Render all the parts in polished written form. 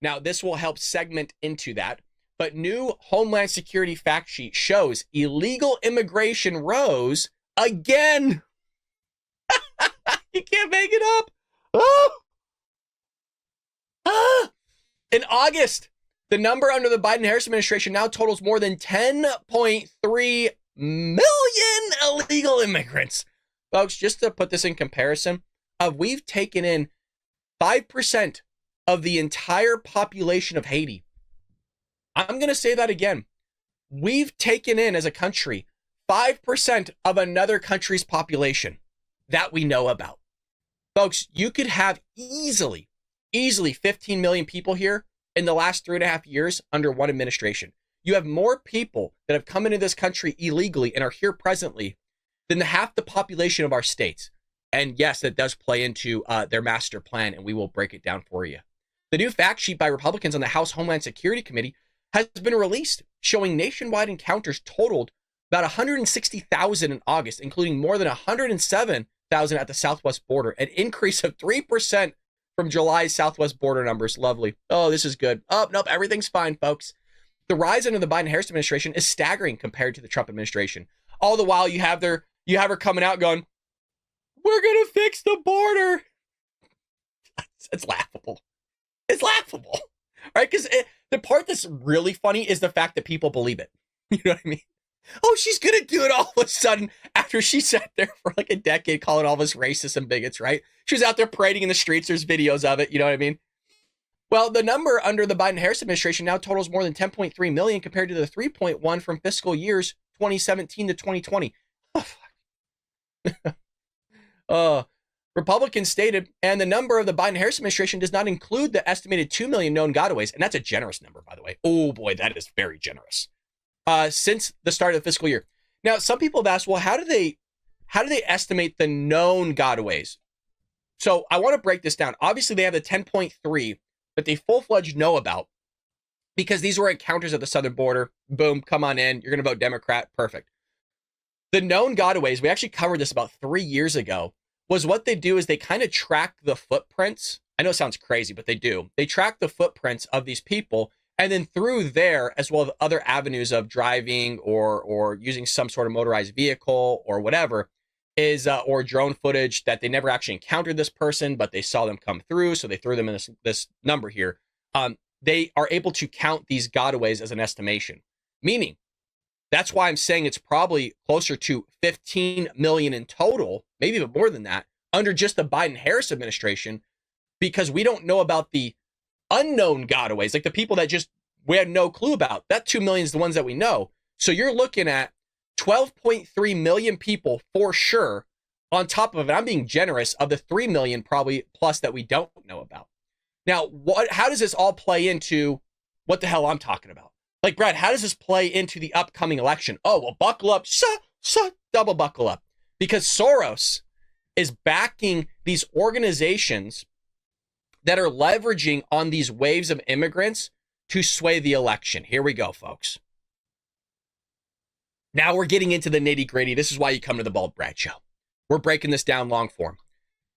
Now, this will help segment into that. But new Homeland Security fact sheet shows illegal immigration rose again. You can't make it up. Oh. Ah. In August, the number under the Biden-Harris administration now totals more than 10.3 million illegal immigrants. Folks, just to put this in comparison, we've taken in 5% of the entire population of Haiti. I'm going to say that again. We've taken in, as a country, 5% of another country's population that we know about. Folks, you could have easily 15 million people here in the last 3.5 years under one administration. You have more people that have come into this country illegally and are here presently than half the population of our states. And yes, that does play into their master plan, and we will break it down for you. The new fact sheet by Republicans on the House Homeland Security Committee has been released, showing nationwide encounters totaled about 160,000 in August, including more than 107,000 at the southwest border, an increase of 3% from July's southwest border numbers. Lovely. Oh, this is good. Oh, nope, everything's fine, folks. The rise under the Biden-Harris administration is staggering compared to the Trump administration. All the while, you have her coming out going, "We're gonna fix the border." It's laughable. It's laughable, right? Because the part that's really funny is the fact that people believe it. You know what I mean? Oh, she's going to do it all of a sudden after she sat there for like a decade calling all of us racists and bigots, right? She was out there parading in the streets. There's videos of it. You know what I mean? Well, the number under the Biden-Harris administration now totals more than 10.3 million compared to the 3.1 from fiscal years 2017 to 2020. Oh, fuck. Republicans stated, and the number of the Biden-Harris administration does not include the estimated 2 million known gotaways. And that's a generous number, by the way. Oh, boy, that is very generous. Since the start of the fiscal year. Now, some people have asked, well, how do they estimate the known gotaways? So I want to break this down. Obviously, they have the 10.3 that they full-fledged know about because these were encounters at the southern border. Boom, come on in. You're going to vote Democrat. Perfect. The known gotaways, we actually covered this about 3 years ago, was what they do is they kind of track the footprints. I know it sounds crazy, but they do. They track the footprints of these people. And then through there, as well as other avenues of driving or using some sort of motorized vehicle or whatever, is or drone footage that they never actually encountered this person, but they saw them come through, so they threw them in this number here. They are able to count these gotaways as an estimation, meaning that's why I'm saying it's probably closer to 15 million in total, maybe even more than that, under just the Biden-Harris administration, because we don't know about the unknown gotaways, like the people that just we had no clue about. That 2 million is the ones that we know. So you're looking at 12.3 million people for sure, on top of it, I'm being generous, of the 3 million probably plus that we don't know about. Now, how does this all play into what the hell I'm talking about? Like, Brad, how does this play into the upcoming election? Oh, well, buckle up, double buckle up. Because Soros is backing these organizations that are leveraging on these waves of immigrants to sway the election. Here we go, folks. Now we're getting into the nitty-gritty. This is why you come to the Bald Brad Show. We're breaking this down long form.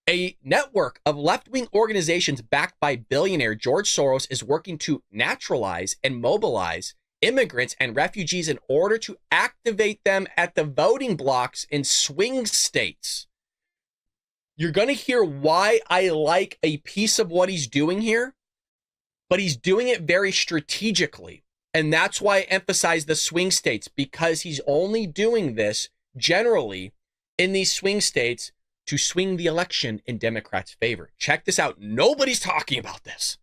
A network of left-wing organizations backed by billionaire George Soros is working to naturalize and mobilize immigrants and refugees in order to activate them at the voting blocks in swing states. You're going to hear why I like a piece of what he's doing here, but he's doing it very strategically. And that's why I emphasize the swing states, because he's only doing this generally in these swing states to swing the election in Democrats' favor. Check this out. Nobody's talking about this.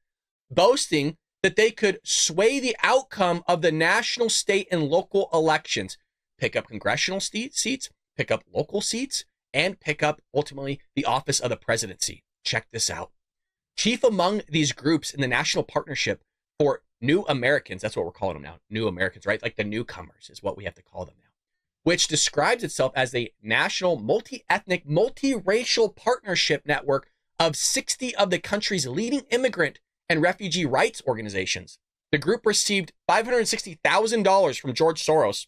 Boasting that they could sway the outcome of the national, state, and local elections, pick up congressional seats, pick up local seats, and pick up, ultimately, the office of the presidency. Check this out. Chief among these groups in the National Partnership for New Americans, that's what we're calling them now, New Americans, right? Like the newcomers is what we have to call them now, which describes itself as a national, multi-ethnic, multiracial partnership network of 60 of the country's leading immigrant and refugee rights organizations. The group received $560,000 from George Soros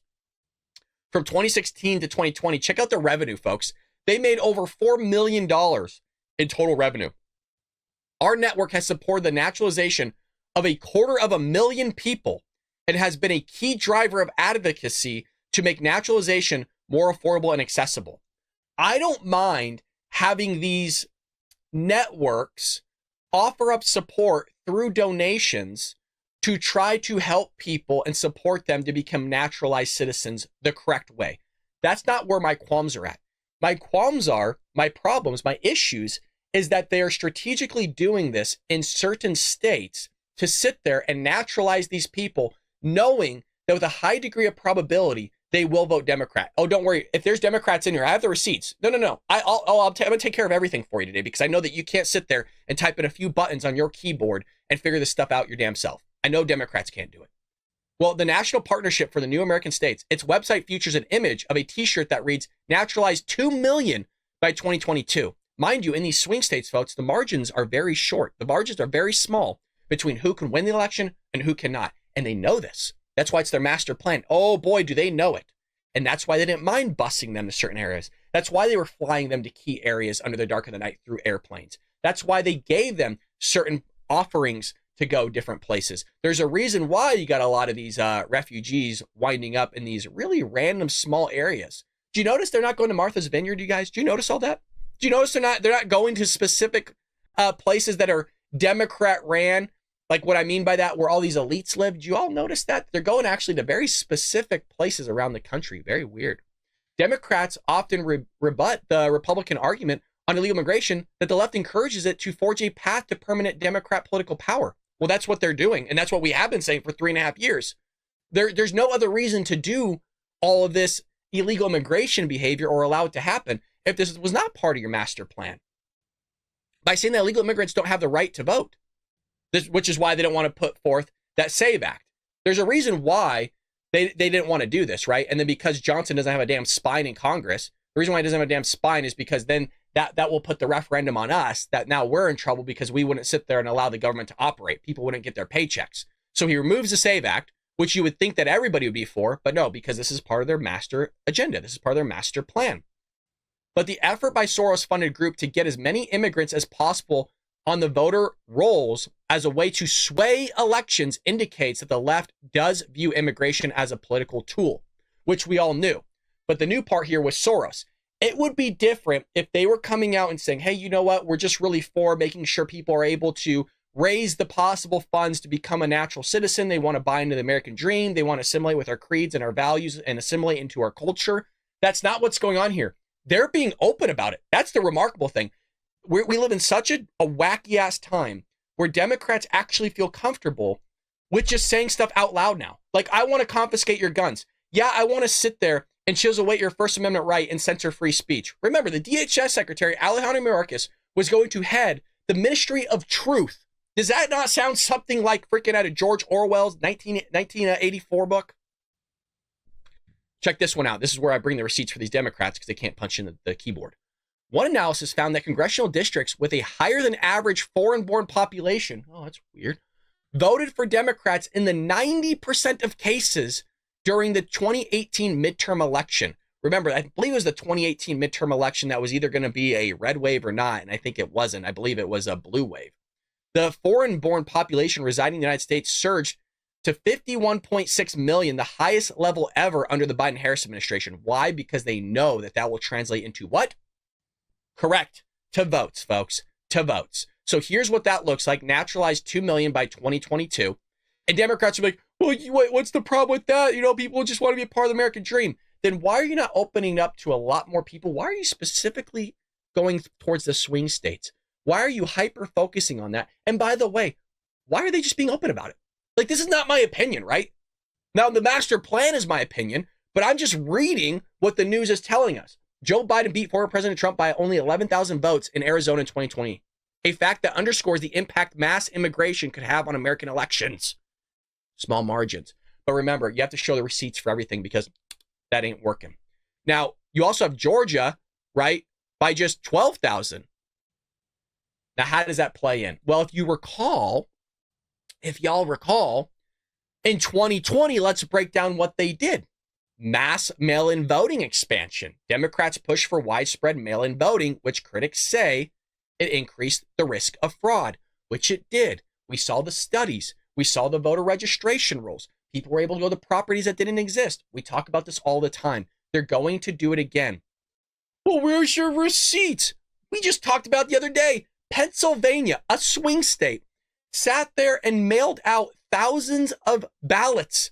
from 2016 to 2020. Check out the revenue, folks. They made over $4 million in total revenue. Our network has supported the naturalization of 250,000 people and has been a key driver of advocacy to make naturalization more affordable and accessible. I don't mind having these networks offer up support through donations to try to help people and support them to become naturalized citizens the correct way. That's not where my qualms are at. My qualms are, my problems, my issues is that they are strategically doing this in certain states to sit there and naturalize these people, knowing that with a high degree of probability, they will vote Democrat. Oh, don't worry. If there's Democrats in here, I have the receipts. No. I'm going to take care of everything for you today because I know that you can't sit there and type in a few buttons on your keyboard and figure this stuff out your damn self. I know Democrats can't do it. Well, the National Partnership for the New American States, its website features an image of a t-shirt that reads, naturalized 2 million by 2022. Mind you, in these swing states, folks, the margins are very short. The margins are very small between who can win the election and who cannot. And they know this. That's why it's their master plan. Oh boy, do they know it. And that's why they didn't mind busing them to certain areas. That's why they were flying them to key areas under the dark of the night through airplanes. That's why they gave them certain offerings to go different places. There's a reason why you got a lot of these refugees winding up in these really random small areas. Do you notice they're not going to Martha's Vineyard, you guys? Do you notice all that? Do you notice they're not going to specific places that are Democrat ran? Like what I mean by that, where all these elites live. Do you all notice that? They're going actually to very specific places around the country. Very weird. Democrats often rebut the Republican argument on illegal immigration that the left encourages it to forge a path to permanent Democrat political power. Well, that's what they're doing. And that's what we have been saying for 3.5 years. There's no other reason to do all of this illegal immigration behavior or allow it to happen if this was not part of your master plan. By saying that illegal immigrants don't have the right to vote. Which is why they don't want to put forth that SAVE Act. There's a reason why they didn't want to do this, right? And then because Johnson doesn't have a damn spine in Congress, the reason why he doesn't have a damn spine is because then that will put the referendum on us that now we're in trouble because we wouldn't sit there and allow the government to operate. People wouldn't get their paychecks. So he removes the SAVE Act, which you would think that everybody would be for, but no, because this is part of their master agenda. This is part of their master plan. But the effort by Soros-funded group to get as many immigrants as possible on the voter rolls as a way to sway elections indicates that the left does view immigration as a political tool, which we all knew. But the new part here was Soros. It would be different if they were coming out and saying, hey, you know what? We're just really for making sure people are able to raise the possible funds to become a natural citizen. They want to buy into the American dream. They want to assimilate with our creeds and our values and assimilate into our culture. That's not what's going on here. They're being open about it. That's the remarkable thing. We live in such a wacky ass time where Democrats actually feel comfortable with just saying stuff out loud now. Like, I want to confiscate your guns. Yeah, I want to sit there and chisel away your First Amendment right and censor free speech. Remember, the DHS Secretary, Alejandro Mayorkas, was going to head the Ministry of Truth. Does that not sound something like freaking out of George Orwell's 1984 book? Check this one out. This is where I bring the receipts for these Democrats because they can't punch in the keyboard. One analysis found that congressional districts with a higher than average foreign-born population, oh, that's weird, voted for Democrats in the 90% of cases during the 2018 midterm election. Remember, I believe it was the 2018 midterm election that was either going to be a red wave or not, and I think it wasn't. I believe it was a blue wave. The foreign-born population residing in the United States surged to 51.6 million, the highest level ever under the Biden-Harris administration. Why? Because they know that that will translate into what? Correct. To votes, folks. To votes. So here's what that looks like. Naturalized 2 million by 2022. And Democrats are like, well, what's the problem with that? You know, people just want to be a part of the American dream. Then why are you not opening up to a lot more people? Why are you specifically going towards the swing states? Why are you hyper-focusing on that? And by the way, why are they just being open about it? Like, this is not my opinion, right? Now, the master plan is my opinion, but I'm just reading what the news is telling us. Joe Biden beat former President Trump by only 11,000 votes in Arizona in 2020, a fact that underscores the impact mass immigration could have on American elections. Small margins. But remember, you have to show the receipts for everything because that ain't working. Now, you also have Georgia, right, by just 12,000. Now, how does that play in? Well, if y'all recall, in 2020, let's break down what they did. Mass mail-in voting expansion. Democrats push for widespread mail-in voting, which critics say it increased the risk of fraud, which it did. We saw the studies. We saw the voter registration rules. People were able to go to properties that didn't exist. We talk about this all the time. They're going to do it again. Well, where's your receipts? We just talked about the other day. Pennsylvania, a swing state, sat there and mailed out thousands of ballots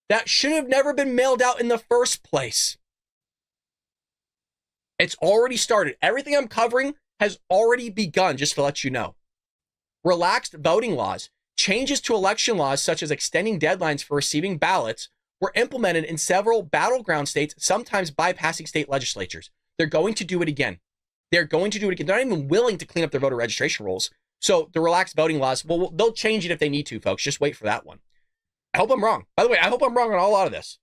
that should have never been mailed out in the first place. It's already started. Everything I'm covering has already begun, just to let you know. Relaxed voting laws, changes to election laws, such as extending deadlines for receiving ballots, were implemented in several battleground states, sometimes bypassing state legislatures. They're going to do it again. They're going to do it again. They're not even willing to clean up their voter registration rules. So the relaxed voting laws, well, they'll change it if they need to, folks. Just wait for that one. I hope I'm wrong. By the way, I hope I'm wrong on a lot of this.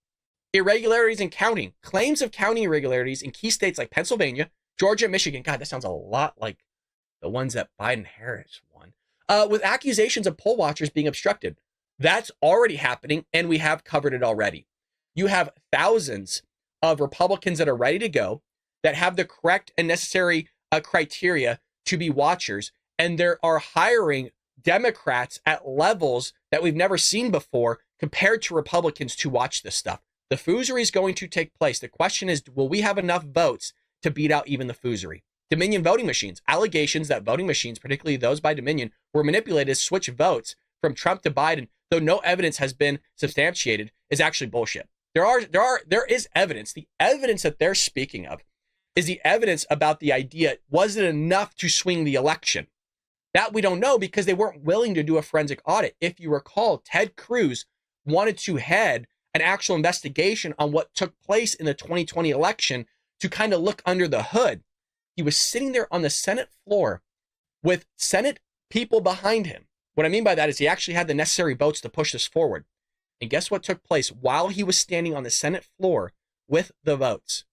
Irregularities in counting. Claims of counting irregularities in key states like Pennsylvania, Georgia, Michigan. God, that sounds a lot like the ones that Biden-Harris won. With accusations of poll watchers being obstructed. That's already happening, and we have covered it already. You have thousands of Republicans that are ready to go, that have the correct and necessary criteria to be watchers, and there are hiring Democrats at levels that we've never seen before compared to Republicans to watch this stuff. The foozery is going to take place. The question is, will we have enough votes to beat out even the foozery? Dominion voting machines. Allegations that voting machines, particularly those by Dominion, were manipulated to switch votes from Trump to Biden, though no evidence has been substantiated, is actually bullshit. There is evidence. The evidence that they're speaking of is the evidence about the idea, was it enough to swing the election? That we don't know because they weren't willing to do a forensic audit. If you recall, Ted Cruz wanted to head an actual investigation on what took place in the 2020 election to kind of look under the hood. He was sitting there on the Senate floor with Senate people behind him. What I mean by that is he actually had the necessary votes to push this forward. And guess what took place while he was standing on the Senate floor with the votes?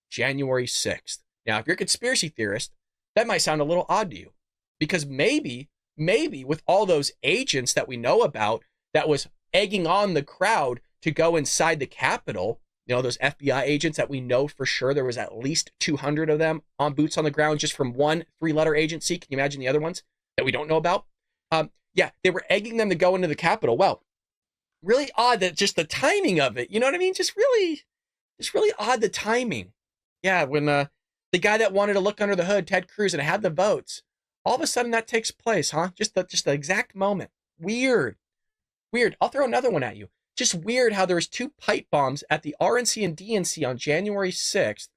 January 6th. Now, if you're a conspiracy theorist, that might sound a little odd to you because maybe with all those agents that we know about that was egging on the crowd to go inside the Capitol, you know, those FBI agents that we know for sure there was at least 200 of them on boots on the ground just from one 3-letter agency. Can you imagine the other ones that we don't know about? Yeah, they were egging them to go into the Capitol. Well, really odd that just the timing of it, you know what I mean? Just really odd the timing. Yeah, when the guy that wanted to look under the hood, Ted Cruz, and had the votes, all of a sudden that takes place, huh? Just the exact moment. Weird. I'll throw another one at you. Just weird how there was 2 pipe bombs at the RNC and DNC on January 6th.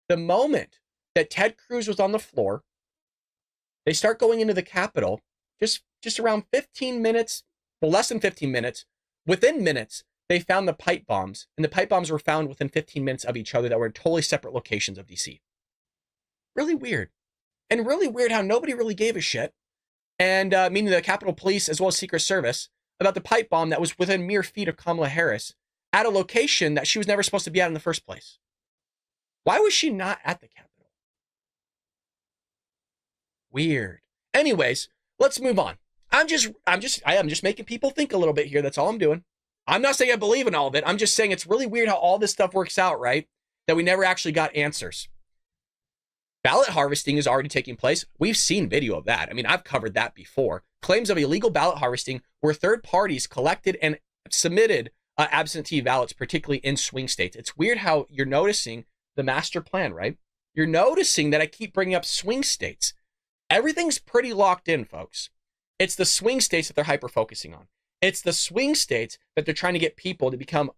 The moment that Ted Cruz was on the floor, they start going into the Capitol, just around 15 minutes, well, less than 15 minutes, within minutes, they found the pipe bombs, and the pipe bombs were found within 15 minutes of each other that were in totally separate locations of DC. Really weird. And really weird how nobody really gave a shit, and meaning the Capitol Police as well as Secret Service, about the pipe bomb that was within mere feet of Kamala Harris at a location that she was never supposed to be at in the first place. Why was she not at the Capitol? Weird. Anyways, let's move on. I am just making people think a little bit here. That's all I'm doing. I'm not saying I believe in all of it. I'm just saying it's really weird how all this stuff works out, right? That we never actually got answers. Ballot harvesting is already taking place. We've seen video of that. I mean, I've covered that before. Claims of illegal ballot harvesting where third parties collected and submitted absentee ballots, particularly in swing states. It's weird how you're noticing the master plan, right? You're noticing that I keep bringing up swing states. Everything's pretty locked in, folks. It's the swing states that they're hyper-focusing on. It's the swing states that they're trying to get people to become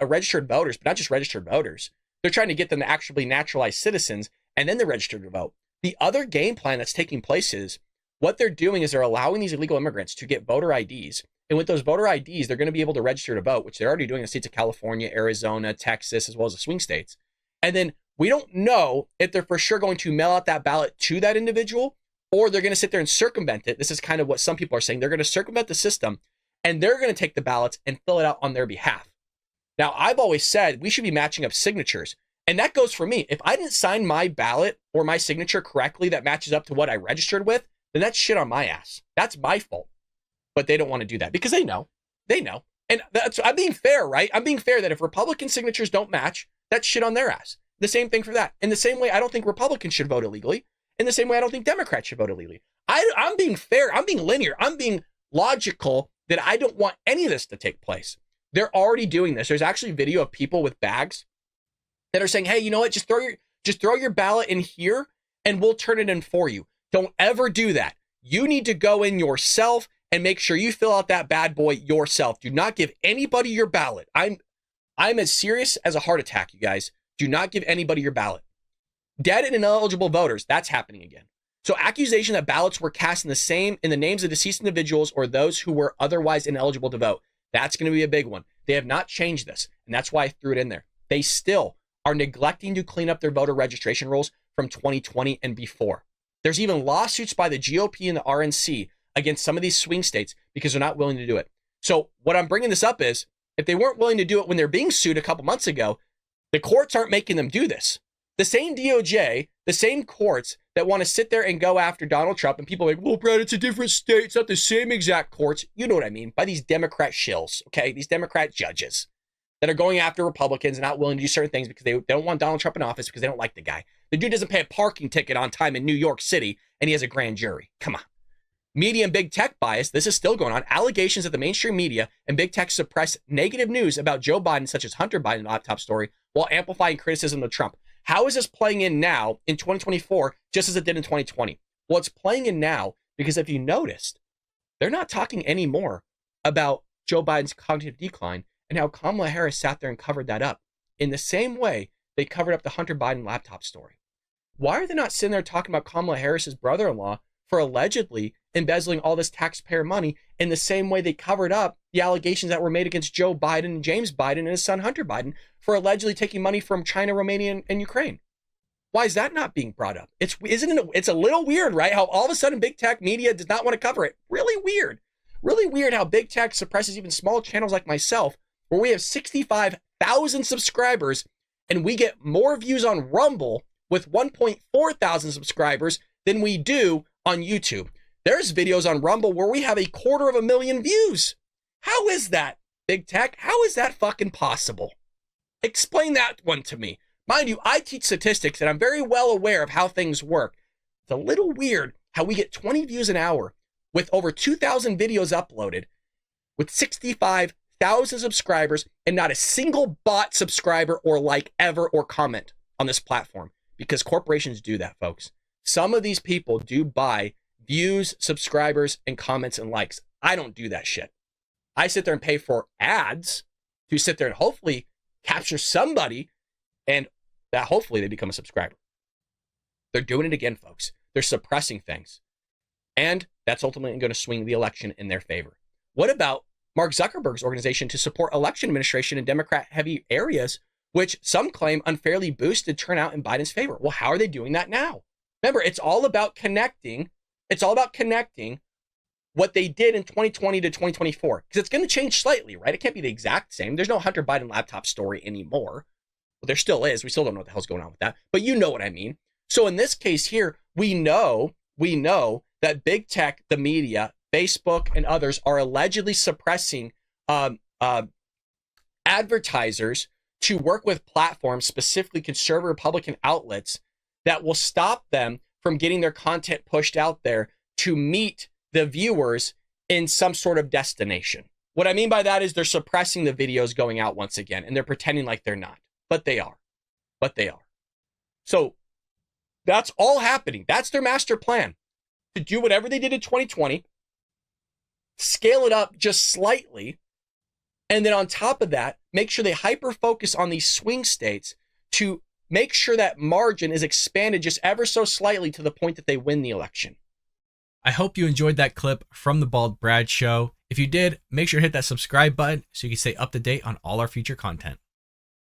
registered voters, but not just registered voters. They're trying to get them to actually naturalize citizens and then they're registered to vote. The other game plan that's taking place is what they're doing is they're allowing these illegal immigrants to get voter IDs. And with those voter IDs, they're going to be able to register to vote, which they're already doing in the states of California, Arizona, Texas, as well as the swing states. And then we don't know if they're for sure going to mail out that ballot to that individual or they're going to sit there and circumvent it. This is kind of what some people are saying. They're going to circumvent the system and they're going to take the ballots and fill it out on their behalf. Now, I've always said we should be matching up signatures. And that goes for me. If I didn't sign my ballot or my signature correctly that matches up to what I registered with, then that's shit on my ass. That's my fault. But they don't want to do that because they know. They know. And I'm being fair, right? I'm being fair that if Republican signatures don't match, that's shit on their ass. The same thing for that. In the same way, I don't think Republicans should vote illegally. In the same way, I don't think Democrats should vote illegally. I'm being fair. I'm being linear. I'm being logical that I don't want any of this to take place. They're already doing this. There's actually video of people with bags that are saying, hey, you know what? Just throw your ballot in here and we'll turn it in for you. Don't ever do that. You need to go in yourself and make sure you fill out that bad boy yourself. Do not give anybody your ballot. I'm as serious as a heart attack, you guys. Do not give anybody your ballot. Dead and ineligible voters, that's happening again. So accusation that ballots were cast in the names of deceased individuals or those who were otherwise ineligible to vote. That's going to be a big one. They have not changed this, and that's why I threw it in there. They still are neglecting to clean up their voter registration rolls from 2020 and before. There's even lawsuits by the GOP and the RNC against some of these swing states because they're not willing to do it. So what I'm bringing this up is, if they weren't willing to do it when they're being sued a couple months ago, the courts aren't making them do this. The same DOJ, the same courts that want to sit there and go after Donald Trump, and people are like, well, Brad, it's a different state. It's not the same exact courts. You know what I mean? By these Democrat shills, okay? These Democrat judges that are going after Republicans and not willing to do certain things because they don't want Donald Trump in office because they don't like the guy. The dude doesn't pay a parking ticket on time in New York City, and he has a grand jury. Come on. Media and big tech bias, this is still going on. Allegations that the mainstream media and big tech suppress negative news about Joe Biden, such as Hunter Biden's laptop story, while amplifying criticism of Trump. How is this playing in now in 2024, just as it did in 2020? Well, it's playing in now because if you noticed, they're not talking anymore about Joe Biden's cognitive decline and how Kamala Harris sat there and covered that up in the same way they covered up the Hunter Biden laptop story. Why are they not sitting there talking about Kamala Harris's brother-in-law for allegedly embezzling all this taxpayer money in the same way they covered up the allegations that were made against Joe Biden and James Biden and his son Hunter Biden for allegedly taking money from China, Romania, and Ukraine? Why is that not being brought up? It's a little weird, right? How all of a sudden big tech media does not want to cover it. Really weird. Really weird how big tech suppresses even small channels like myself, where we have 65,000 subscribers and we get more views on Rumble with 1.4 thousand subscribers than we do on YouTube. There's videos on Rumble where we have 250,000 views. How is that, big tech? How is that fucking possible? Explain that one to me. Mind you, I teach statistics and I'm very well aware of how things work. It's a little weird how we get 20 views an hour with over 2,000 videos uploaded with 65,000 subscribers and not a single bot subscriber or like ever or comment on this platform, because corporations do that, folks. Some of these people do buy views, subscribers, and comments and likes. I don't do that shit. I sit there and pay for ads to sit there and hopefully capture somebody and that hopefully they become a subscriber. They're doing it again, folks. They're suppressing things. And that's ultimately going to swing the election in their favor. What about Mark Zuckerberg's organization to support election administration in Democrat-heavy areas, which some claim unfairly boosted turnout in Biden's favor? Well, how are they doing that now? Remember, it's all about connecting. It's all about connecting what they did in 2020 to 2024, because it's going to change slightly, right? It can't be the exact same. There's no Hunter Biden laptop story anymore. Well, there still is. We still don't know what the hell's going on with that, but you know what I mean. So in this case here, we know that big tech, the media, Facebook, and others are allegedly suppressing advertisers to work with platforms, specifically conservative Republican outlets, that will stop them from getting their content pushed out there to meet the viewers in some sort of destination. What I mean by that is they're suppressing the videos going out once again, and they're pretending like they're not, but they are. So that's all happening. That's their master plan, to do whatever they did in 2020, scale it up just slightly, and then on top of that, make sure they hyper-focus on these swing states to make sure that margin is expanded just ever so slightly to the point that they win the election. I hope you enjoyed that clip from the Bald Brad Show. If you did, make sure to hit that subscribe button so you can stay up to date on all our future content.